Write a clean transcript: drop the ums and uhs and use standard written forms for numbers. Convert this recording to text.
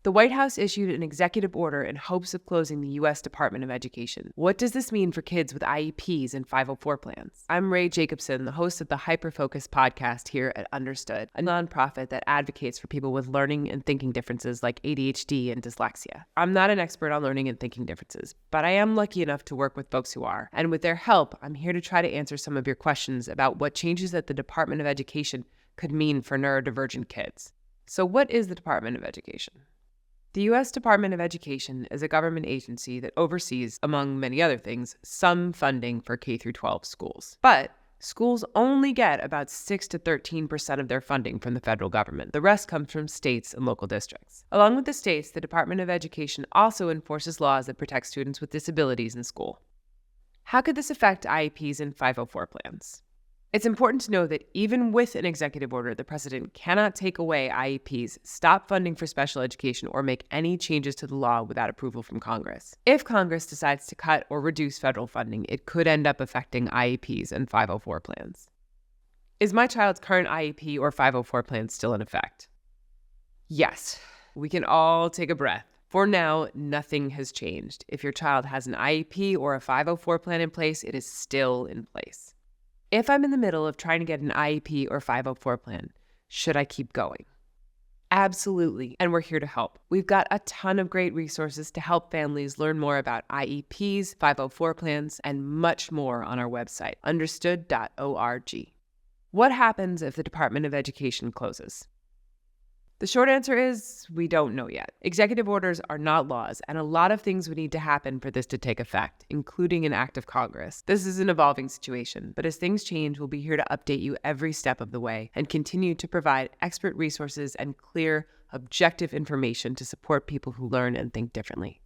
The White House issued an executive order in hopes of closing the U.S. Department of Education. What does this mean for kids with IEPs and 504 plans? I'm Rae Jacobson, the host of the Hyperfocus podcast here at Understood, a nonprofit that advocates for people with learning and thinking differences like ADHD and dyslexia. I'm not an expert on learning and thinking differences, but I am lucky enough to work with folks who are. And with their help, I'm here to try to answer some of your questions about what changes at the Department of Education could mean for neurodivergent kids. So what is the Department of Education? The U.S. Department of Education is a government agency that oversees, among many other things, some funding for K-12 schools. But schools only get about 6 to 13% of their funding from the federal government. The rest comes from states and local districts. Along with the states, the Department of Education also enforces laws that protect students with disabilities in school. How could this affect IEPs and 504 plans? It's important to know that even with an executive order, the president cannot take away IEPs, stop funding for special education, or make any changes to the law without approval from Congress. If Congress decides to cut or reduce federal funding, it could end up affecting IEPs and 504 plans. Is my child's current IEP or 504 plan still in effect? Yes, we can all take a breath. For now, nothing has changed. If your child has an IEP or a 504 plan in place, it is still in place. If I'm in the middle of trying to get an IEP or 504 plan, should I keep going? Absolutely, and we're here to help. We've got a ton of great resources to help families learn more about IEPs, 504 plans, and much more on our website, understood.org. What happens if the Department of Education closes? The short answer is we don't know yet. Executive orders are not laws, and a lot of things would need to happen for this to take effect, including an act of Congress. This is an evolving situation, but as things change, we'll be here to update you every step of the way and continue to provide expert resources and clear, objective information to support people who learn and think differently.